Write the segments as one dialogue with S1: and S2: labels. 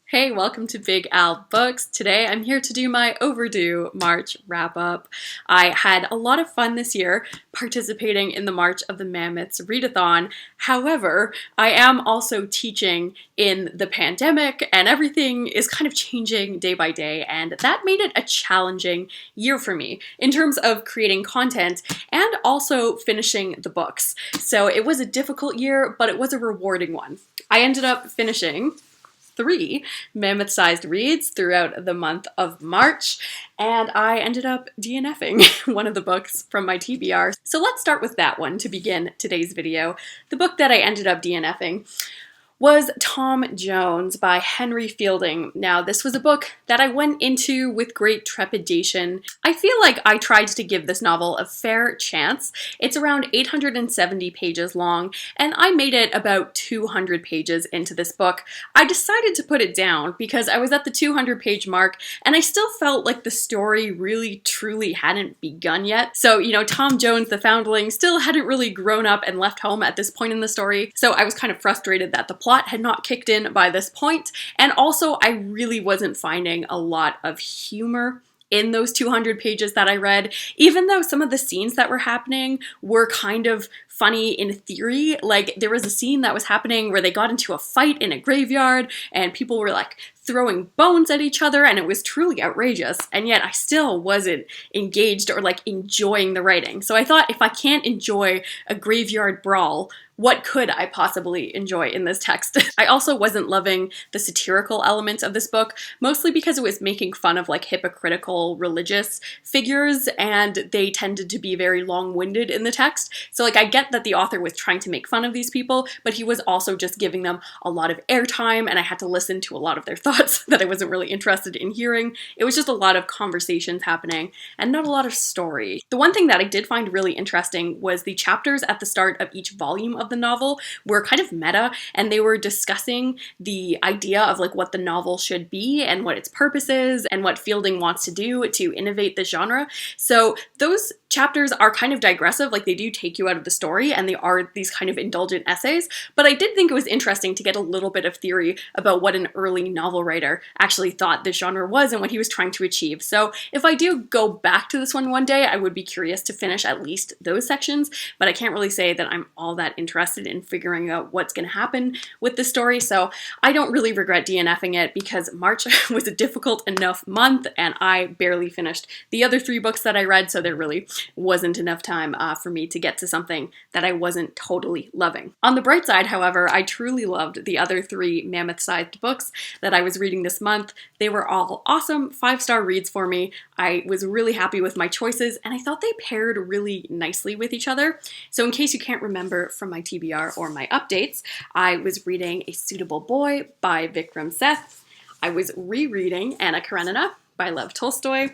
S1: Hey, welcome to Big Al Books. Today I'm here to do my overdue March wrap-up. I had a lot of fun this year participating in the March of the Mammoths readathon. However, I am also teaching in the pandemic and everything is kind of changing day by day, and that made it a challenging year for me in terms of creating content and also finishing the books. So it was a difficult year, but it was a rewarding one. I ended up finishing 3 mammoth-sized reads throughout the month of March, and I ended up DNFing one of the books from my TBR. So let's start with that one to begin today's video. The book that I ended up DNFing was Tom Jones by Henry Fielding. Now, this was a book that I went into with great trepidation. I feel like I tried to give this novel a fair chance. It's around 870 pages long, and I made it about 200 pages into this book. I decided to put it down because I was at the 200-page mark, and I still felt like the story really, truly hadn't begun yet. So, Tom Jones, the foundling, still hadn't really grown up and left home at this point in the story, so I was kind of frustrated that the plot had not kicked in by this point, and also I really wasn't finding a lot of humor in those 200 pages that I read, even though some of the scenes that were happening were kind of funny in theory. Like, there was a scene that was happening where they got into a fight in a graveyard and people were like throwing bones at each other, and it was truly outrageous, and yet I still wasn't engaged or like enjoying the writing. So I thought, if I can't enjoy a graveyard brawl, what could I possibly enjoy in this text? I also wasn't loving the satirical elements of this book, mostly because it was making fun of like hypocritical religious figures, and they tended to be very long-winded in the text. So like, I get that the author was trying to make fun of these people, but he was also just giving them a lot of airtime, and I had to listen to a lot of their thoughts that I wasn't really interested in hearing. It was just a lot of conversations happening and not a lot of story. The one thing that I did find really interesting was the chapters at the start of each volume of the novel were kind of meta, and they were discussing the idea of like what the novel should be and what its purpose is and what Fielding wants to do to innovate the genre. So those chapters are kind of digressive, like they do take you out of the story and they are these kind of indulgent essays, but I did think it was interesting to get a little bit of theory about what an early novel writer actually thought this genre was and what he was trying to achieve. So if I do go back to this one day, I would be curious to finish at least those sections, but I can't really say that I'm all that interested in figuring out what's going to happen with the story, so I don't really regret DNFing it because March was a difficult enough month and I barely finished the other 3 books that I read, so there really wasn't enough time for me to get to something that I wasn't totally loving. On the bright side, however, I truly loved the other 3 mammoth-sized books that I was reading this month. They were all awesome 5-star reads for me. I was really happy with my choices, and I thought they paired really nicely with each other. So in case you can't remember from my TBR or my updates, I was reading A Suitable Boy by Vikram Seth. I was rereading Karenina by Tolstoy.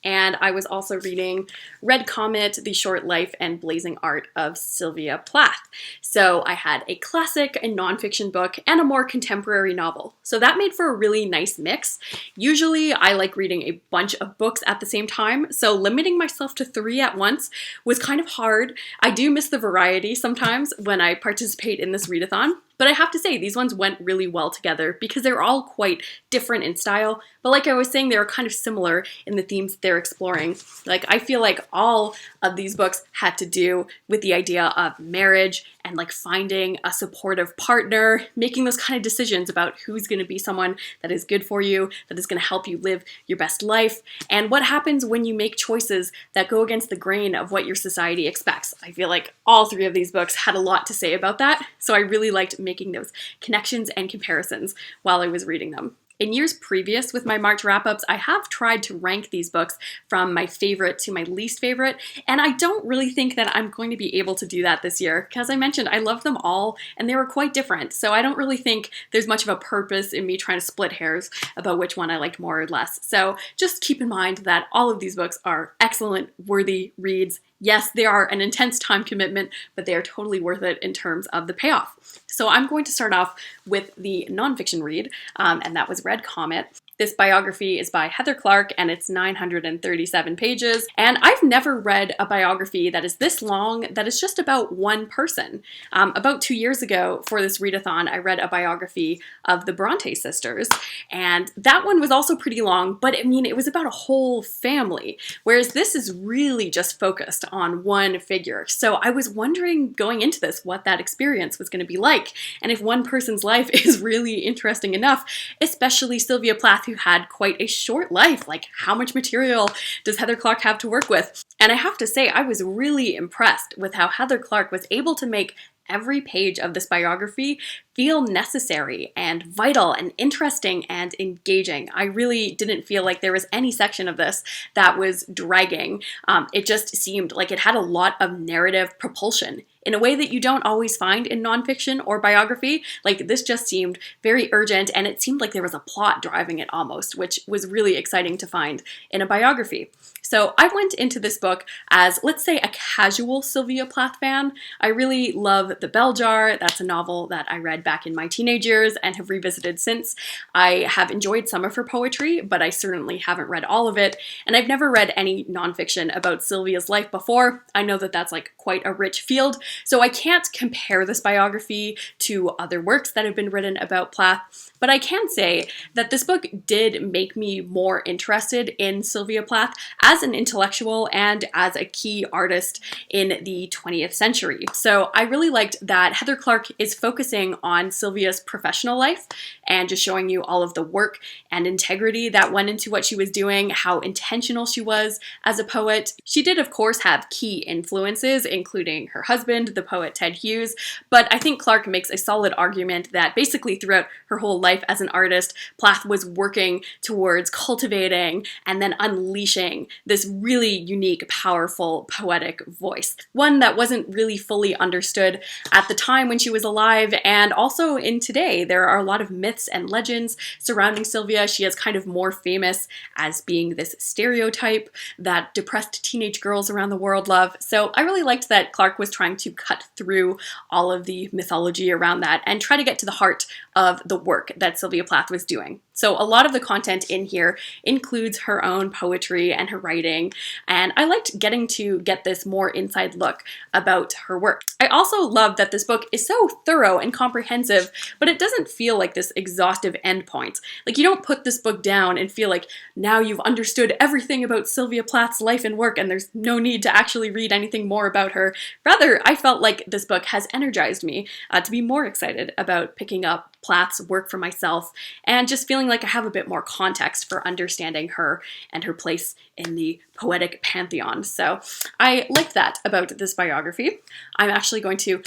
S1: And I was also reading Red Comet, The Short Life and Blazing Art of Sylvia Plath. So I had a classic, a nonfiction book, and a more contemporary novel. So that made for a really nice mix. Usually I like reading a bunch of books at the same time, so limiting myself to 3 at once was kind of hard. I do miss the variety sometimes when I participate in this readathon. But I have to say, these ones went really well together because they're all quite different in style. But like I was saying, they were kind of similar in the themes they're exploring. Like, I feel like all of these books had to do with the idea of marriage and like finding a supportive partner, making those kind of decisions about who's going to be someone that is good for you, that is going to help you live your best life, and what happens when you make choices that go against the grain of what your society expects. I feel like all 3 of these books had a lot to say about that, so I really liked making those connections and comparisons while I was reading them. In years previous with my March wrap-ups, I have tried to rank these books from my favorite to my least favorite, and I don't really think that I'm going to be able to do that this year. Because I mentioned, I loved them all, and they were quite different, so I don't really think there's much of a purpose in me trying to split hairs about which one I liked more or less. So just keep in mind that all of these books are excellent, worthy reads. Yes, they are an intense time commitment, but they are totally worth it in terms of the payoff. So I'm going to start off with the nonfiction read, and that was Red Comet. This biography is by Heather Clark and it's 937 pages. And I've never read a biography that is this long that is just about one person. About 2 years ago for this readathon, I read a biography of the Bronte sisters. And that one was also pretty long, but I mean, it was about a whole family. Whereas this is really just focused on one figure. So I was wondering going into this what that experience was going to be like. And if one person's life is really interesting enough, especially Sylvia Plath, who had quite a short life. Like, how much material does Heather Clark have to work with? And I have to say, I was really impressed with how Heather Clark was able to make every page of this biography feel necessary and vital and interesting and engaging. I really didn't feel like there was any section of this that was dragging. It just seemed like it had a lot of narrative propulsion in a way that you don't always find in nonfiction or biography. Like, this just seemed very urgent, and it seemed like there was a plot driving it almost, which was really exciting to find in a biography. So I went into this book as, let's say, a casual Sylvia Plath fan. I really love The Bell Jar. That's a novel that I read back in my teenage years and have revisited since. I have enjoyed some of her poetry, but I certainly haven't read all of it. And I've never read any nonfiction about Sylvia's life before. I know that that's like quite a rich field, so I can't compare this biography to other works that have been written about Plath, but I can say that this book did make me more interested in Sylvia Plath as an intellectual and as a key artist in the 20th century. So I really liked that Heather Clark is focusing on Sylvia's professional life and just showing you all of the work and integrity that went into what she was doing, how intentional she was as a poet. She did, of course, have key influences, including her husband, the poet Ted Hughes, but I think Clark makes a solid argument that basically throughout her whole life as an artist, Plath was working towards cultivating and then unleashing this really unique, powerful, poetic voice. One that wasn't really fully understood at the time when she was alive, and also in today. There are a lot of myths and legends surrounding Sylvia. She is kind of more famous as being this stereotype that depressed teenage girls around the world love. So I really liked that Clark was trying to cut through all of the mythology around that and try to get to the heart of the work that Sylvia Plath was doing. So a lot of the content in here includes her own poetry and her writing, and I liked getting to get this more inside look about her work. I also love that this book is so thorough and comprehensive, but it doesn't feel like this exhaustive endpoint. Like, you don't put this book down and feel like now you've understood everything about Sylvia Plath's life and work and there's no need to actually read anything more about her. Rather, I felt like this book has energized me to be more excited about picking up Plath's work for myself and just feeling like I have a bit more context for understanding her and her place in the poetic pantheon. So I liked that about this biography. I'm actually going to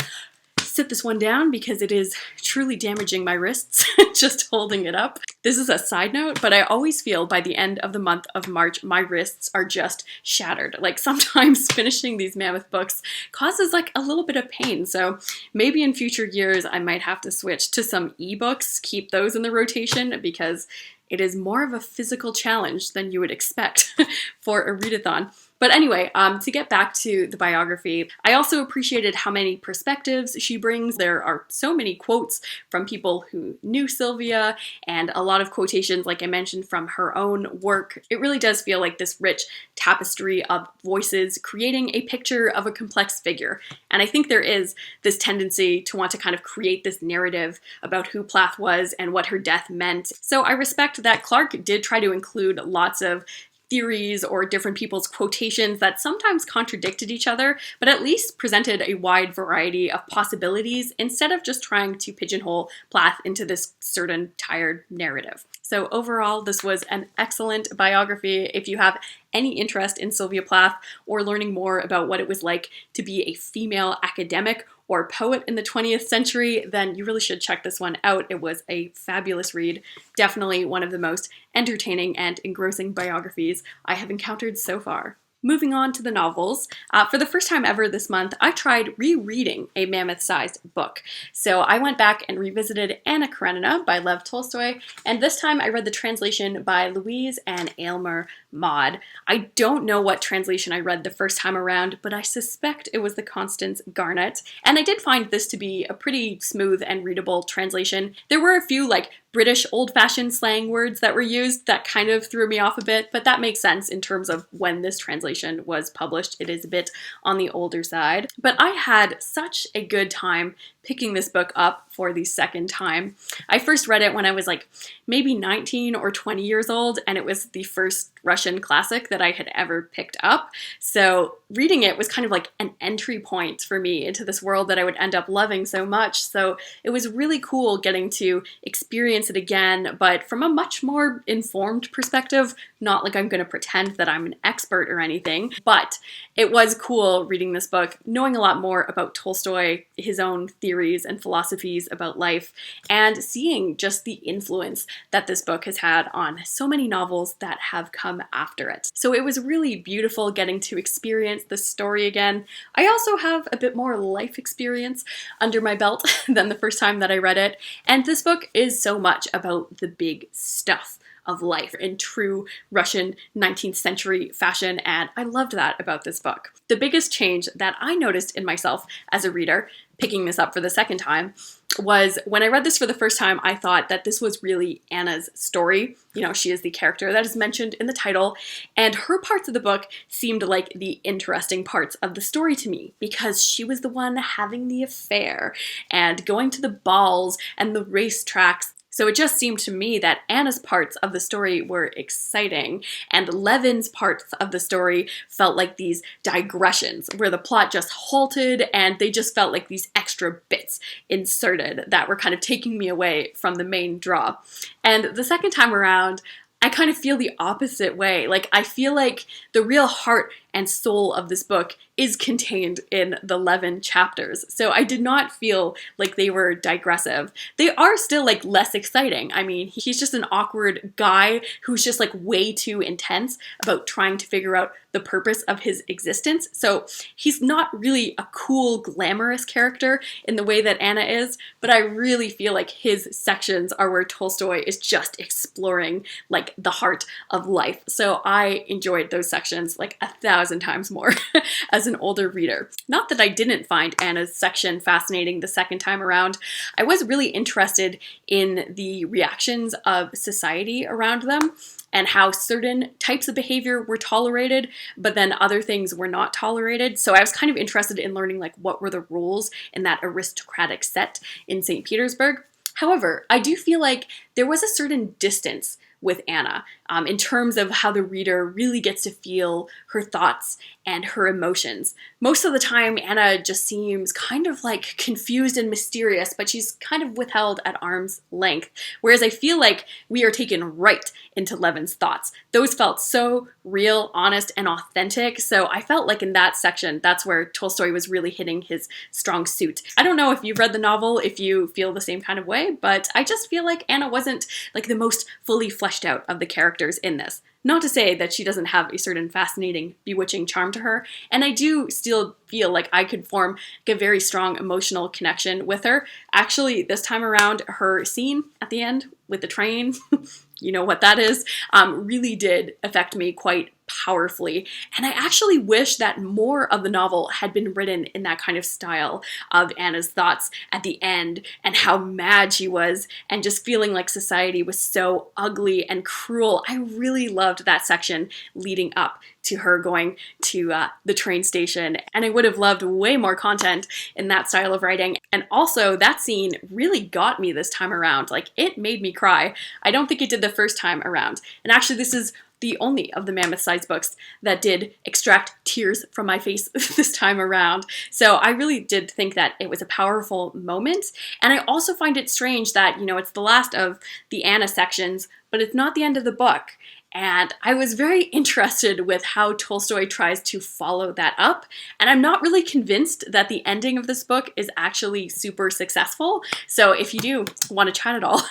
S1: sit this one down because it is truly damaging my wrists just holding it up. This is a side note, but I always feel by the end of the month of March, my wrists are just shattered. Like, sometimes finishing these Mammoth books causes like a little bit of pain. So maybe in future years, I might have to switch to some ebooks, keep those in the rotation, because it is more of a physical challenge than you would expect for a readathon. But anyway, to get back to the biography, I also appreciated how many perspectives she brings. There are so many quotes from people who knew Sylvia and a lot of quotations, like I mentioned, from her own work. It really does feel like this rich tapestry of voices creating a picture of a complex figure. And I think there is this tendency to want to kind of create this narrative about who Plath was and what her death meant. So I respect that Clark did try to include lots of theories or different people's quotations that sometimes contradicted each other, but at least presented a wide variety of possibilities instead of just trying to pigeonhole Plath into this certain tired narrative. So overall, this was an excellent biography. If you have any interest in Sylvia Plath or learning more about what it was like to be a female academic or poet in the 20th century, then you really should check this one out. It was a fabulous read. Definitely one of the most entertaining and engrossing biographies I have encountered so far. Moving on to the novels, for the first time ever this month, I tried rereading a mammoth-sized book. So I went back and revisited Anna Karenina by Lev Tolstoy, and this time I read the translation by Louise and Aylmer, Maude. I don't know what translation I read the first time around, but I suspect it was the Constance Garnett, and I did find this to be a pretty smooth and readable translation. There were a few British old-fashioned slang words that were used that kind of threw me off a bit, but that makes sense in terms of when this translation was published. It is a bit on the older side. But I had such a good time picking this book up for the second time. I first read it when I was maybe 19 or 20 years old, and it was the first Russian classic that I had ever picked up. So reading it was kind of like an entry point for me into this world that I would end up loving so much. So it was really cool getting to experience it again, but from a much more informed perspective. Not like I'm going to pretend that I'm an expert or anything, but it was cool reading this book, knowing a lot more about Tolstoy, his own theories and philosophies about life, and seeing just the influence that this book has had on so many novels that have come after it. So it was really beautiful getting to experience this story again. I also have a bit more life experience under my belt than the first time that I read it, and this book is so much about the big stuff of life in true Russian 19th century fashion, and I loved that about this book. The biggest change that I noticed in myself as a reader, picking this up for the second time, was when I read this for the first time, I thought that this was really Anna's story. You know, she is the character that is mentioned in the title, and her parts of the book seemed like the interesting parts of the story to me, because she was the one having the affair and going to the balls and the racetracks. So it just seemed to me that Anna's parts of the story were exciting, and Levin's parts of the story felt like these digressions where the plot just halted and they just felt like these extra bits inserted that were kind of taking me away from the main draw. And the second time around, I kind of feel the opposite way. I feel like the real heart and soul of this book is contained in the Levin chapters. So I did not feel like they were digressive. They are still less exciting. I mean, he's just an awkward guy who's just way too intense about trying to figure out the purpose of his existence. So he's not really a cool, glamorous character in the way that Anna is, but I really feel like his sections are where Tolstoy is just exploring the heart of life. So I enjoyed those sections 1,000 times more as an older reader. Not that I didn't find Anna's section fascinating the second time around. I was really interested in the reactions of society around them and how certain types of behavior were tolerated, but then other things were not tolerated. So I was kind of interested in learning what were the rules in that aristocratic set in St. Petersburg. However, I do feel like there was a certain distance with Anna in terms of how the reader really gets to feel her thoughts and her emotions. Most of the time, Anna just seems kind of confused and mysterious, but she's kind of withheld at arm's length. Whereas I feel like we are taken right into Levin's thoughts. Those felt so real, honest, and authentic. So I felt like in that section, that's where Tolstoy was really hitting his strong suit. I don't know if you've read the novel, if you feel the same kind of way, but I just feel like Anna wasn't the most fully fleshed out of the characters in this. Not to say that she doesn't have a certain fascinating, bewitching charm to her, and I do still feel like I could form a very strong emotional connection with her. Actually, this time around, her scene at the end with the train, you know what that is, really did affect me quite powerfully. And I actually wish that more of the novel had been written in that kind of style of Anna's thoughts at the end and how mad she was and just feeling like society was so ugly and cruel. I really loved that section leading up to her going to the train station, and I would have loved way more content in that style of writing. And also, that scene really got me this time around. It made me cry. I don't think it did the first time around. And actually, this is the only of the mammoth-sized books that did extract tears from my face this time around. So I really did think that it was a powerful moment. And I also find it strange that, it's the last of the Anna sections, but it's not the end of the book. And I was very interested with how Tolstoy tries to follow that up. And I'm not really convinced that the ending of this book is actually super successful. So if you do want to chat at all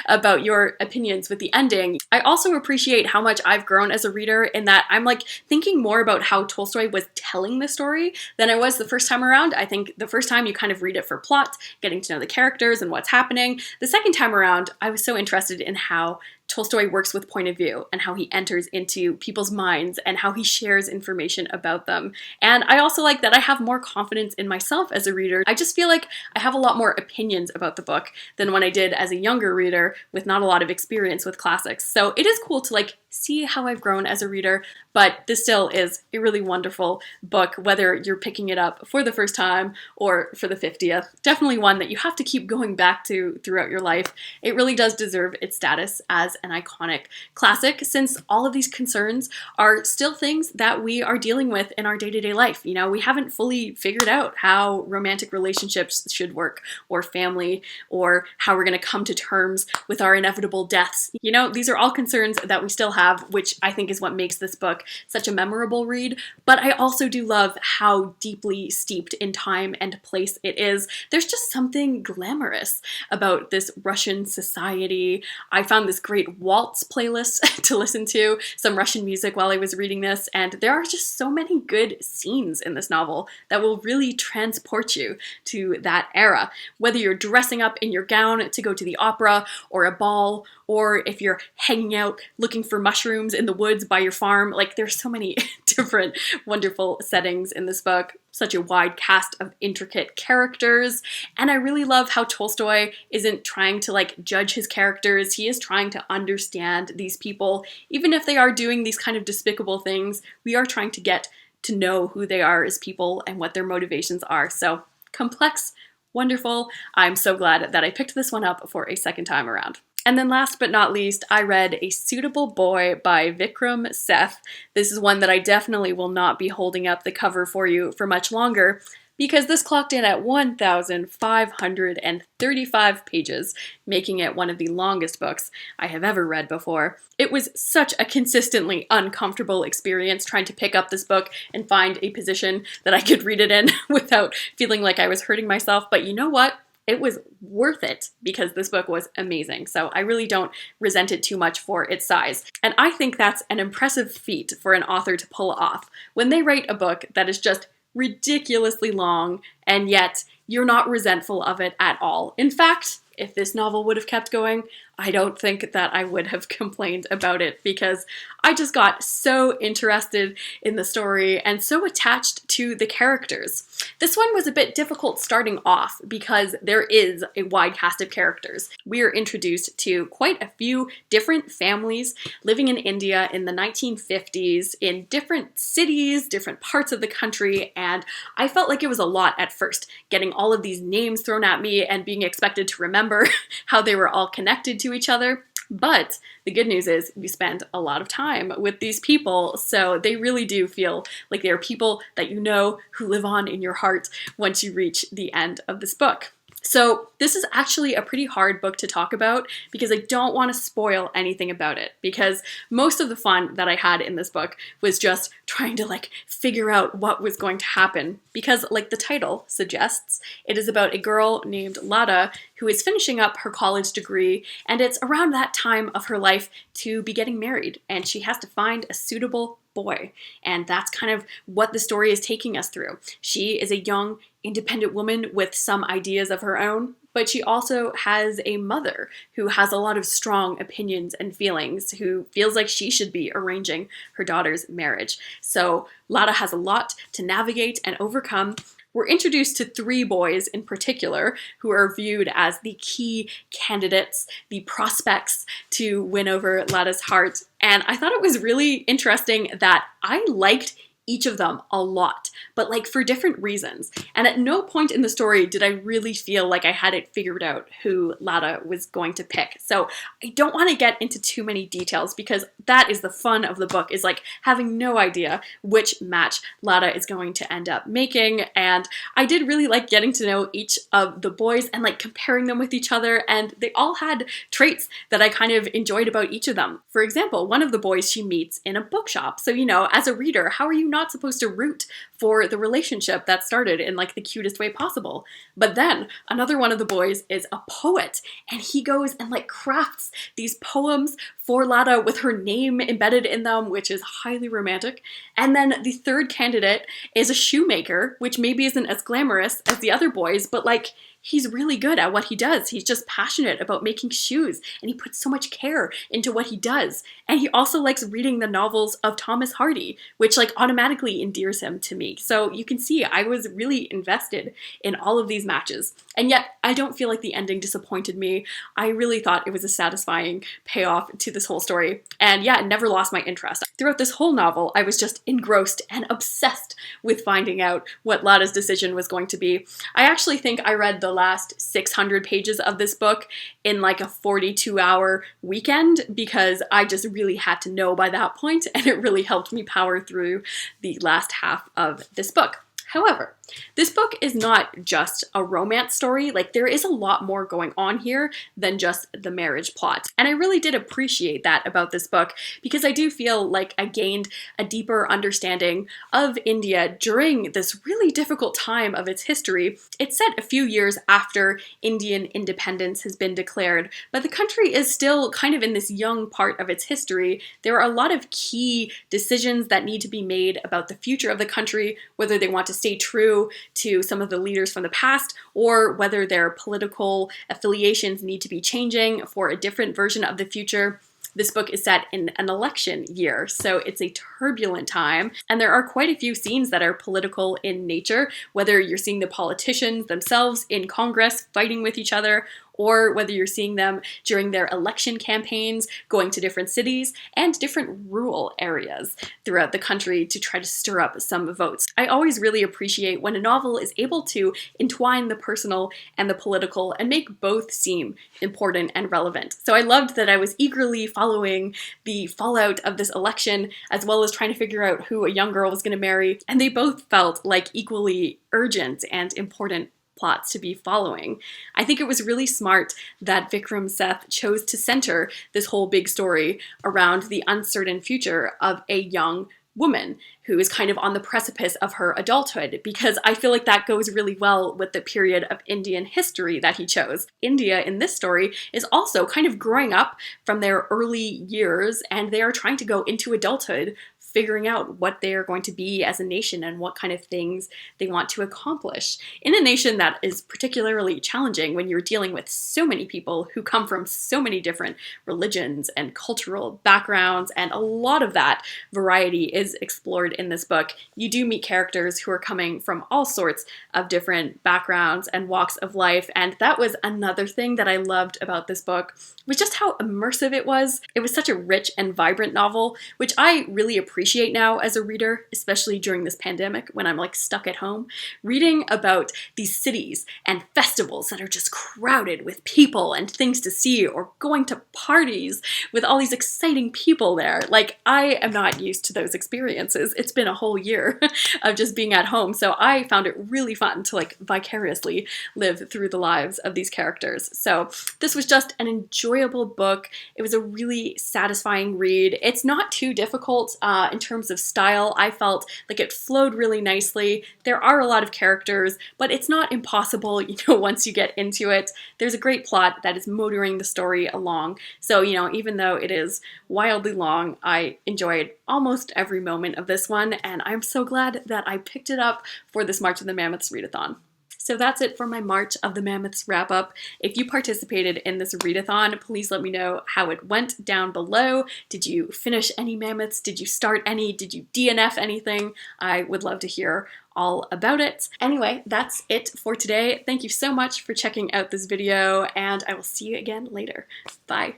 S1: about your opinions with the ending, I also appreciate how much I've grown as a reader in that I'm like thinking more about how Tolstoy was telling the story than I was the first time around. I think the first time you kind of read it for plot, getting to know the characters and what's happening. The second time around, I was so interested in how Tolstoy works with point of view and how he enters into people's minds and how he shares information about them. And I also like that I have more confidence in myself as a reader. I just feel like I have a lot more opinions about the book than when I did as a younger reader with not a lot of experience with classics. So it is cool to like see how I've grown as a reader, but this still is a really wonderful book, whether you're picking it up for the first time or for the 50th. Definitely one that you have to keep going back to throughout your life. It really does deserve its status as an iconic classic, since all of these concerns are still things that we are dealing with in our day-to-day life. You know, we haven't fully figured out how romantic relationships should work, or family, or how we're going to come to terms with our inevitable deaths. You know, these are all concerns that we still have, which I think is what makes this book such a memorable read. But I also do love how deeply steeped in time and place it is. There's just something glamorous about this Russian society. I found this great waltz playlist to listen to, some Russian music while I was reading this, and there are just so many good scenes in this novel that will really transport you to that era. Whether you're dressing up in your gown to go to the opera or a ball, or if you're hanging out looking for mushrooms in the woods by your farm, like there's so many different wonderful settings in this book, such a wide cast of intricate characters. And I really love how Tolstoy isn't trying to like judge his characters. He is trying to understand these people. Even if they are doing these kind of despicable things, we are trying to get to know who they are as people and what their motivations are. So complex, wonderful. I'm so glad that I picked this one up for a second time around. And then last but not least, I read A Suitable Boy by Vikram Seth. This is one that I definitely will not be holding up the cover for you for much longer, because this clocked in at 1,535 pages, making it one of the longest books I have ever read before. It was such a consistently uncomfortable experience trying to pick up this book and find a position that I could read it in without feeling like I was hurting myself. But you know what? It was worth it because this book was amazing. So I really don't resent it too much for its size. And I think that's an impressive feat for an author to pull off when they write a book that is just ridiculously long and yet you're not resentful of it at all. In fact, if this novel would have kept going, I don't think that I would have complained about it, because I just got so interested in the story and so attached to the characters. This one was a bit difficult starting off because there is a wide cast of characters. We are introduced to quite a few different families living in India in the 1950s in different cities, different parts of the country, and I felt like it was a lot at first, getting all of these names thrown at me and being expected to remember how they were all connected to each other. But the good news is we spend a lot of time with these people, so they really do feel like they are people that you know who live on in your heart once you reach the end of this book. So this is actually a pretty hard book to talk about because I don't want to spoil anything about it, because most of the fun that I had in this book was just trying to like figure out what was going to happen, because like the title suggests, it is about a girl named Lada who is finishing up her college degree, and it's around that time of her life to be getting married, and she has to find a suitable boy. And that's kind of what the story is taking us through. She is a young, independent woman with some ideas of her own, but she also has a mother who has a lot of strong opinions and feelings, who feels like she should be arranging her daughter's marriage. So Lada has a lot to navigate and overcome. We're introduced to three boys in particular who are viewed as the key candidates, the prospects to win over Lada's heart. And I thought it was really interesting that I liked each of them a lot. but like for different reasons. And at no point in the story did I really feel like I had it figured out who Lada was going to pick. So I don't want to get into too many details because that is the fun of the book, is like having no idea which match Lada is going to end up making. And I did really like getting to know each of the boys and like comparing them with each other, and they all had traits that I kind of enjoyed about each of them. For example, one of the boys she meets in a bookshop. So, you know, as a reader, how are you not supposed to root for the relationship that started in like the cutest way possible? But then another one of the boys is a poet, and he goes and like crafts these poems for Lada with her name embedded in them, which is highly romantic. And then the third candidate is a shoemaker, which maybe isn't as glamorous as the other boys, but like he's really good at what he does. He's just passionate about making shoes, and he puts so much care into what he does. And he also likes reading the novels of Thomas Hardy, which like automatically endears him to me. So you can see I was really invested in all of these matches. And yet I don't feel like the ending disappointed me. I really thought it was a satisfying payoff to this whole story. And yeah, it never lost my interest. Throughout this whole novel, I was just engrossed and obsessed with finding out what Lada's decision was going to be. I actually think I read the last 600 pages of this book in like a 42-hour weekend because I just really had to know by that point, and it really helped me power through the last half of this book. However, this book is not just a romance story. Like, there is a lot more going on here than just the marriage plot. And I really did appreciate that about this book because I do feel like I gained a deeper understanding of India during this really difficult time of its history. It's set a few years after Indian independence has been declared, but the country is still kind of in this young part of its history. There are a lot of key decisions that need to be made about the future of the country, whether they want to stay true to some of the leaders from the past, or whether their political affiliations need to be changing for a different version of the future. This book is set in an election year, so it's a turbulent time, and there are quite a few scenes that are political in nature, whether you're seeing the politicians themselves in Congress fighting with each other, or whether you're seeing them during their election campaigns, going to different cities and different rural areas throughout the country to try to stir up some votes. I always really appreciate when a novel is able to entwine the personal and the political and make both seem important and relevant. So I loved that I was eagerly following the fallout of this election, as well as trying to figure out who a young girl was going to marry, and they both felt like equally urgent and important plots to be following. I think it was really smart that Vikram Seth chose to center this whole big story around the uncertain future of a young woman who is kind of on the precipice of her adulthood, because I feel like that goes really well with the period of Indian history that he chose. India in this story is also kind of growing up from their early years, and they are trying to go into adulthood, figuring out what they are going to be as a nation and what kind of things they want to accomplish in a nation that is particularly challenging when you're dealing with so many people who come from so many different religions and cultural backgrounds, and a lot of that variety is explored in this book. You do meet characters who are coming from all sorts of different backgrounds and walks of life, and that was another thing that I loved about this book, was just how immersive it was. It was such a rich and vibrant novel, which I really appreciate now as a reader, especially during this pandemic when I'm like stuck at home. Reading about these cities and festivals that are just crowded with people and things to see, or going to parties with all these exciting people there. Like, I am not used to those experiences. It's been a whole year of just being at home, so I found it really fun to like vicariously live through the lives of these characters. So this was just an enjoyable book. It was a really satisfying read. It's not too difficult in terms of style. I felt like it flowed really nicely. There are a lot of characters, but it's not impossible, once you get into it. There's a great plot that is motoring the story along. So, even though it is wildly long, I enjoyed almost every moment of this one, and I'm so glad that I picked it up for this March of the Mammoths readathon. So that's it for my March of the Mammoths wrap up. If you participated in this readathon, please let me know how it went down below. Did you finish any mammoths? Did you start any? Did you DNF anything? I would love to hear all about it. Anyway, that's it for today. Thank you so much for checking out this video, and I will see you again later. Bye.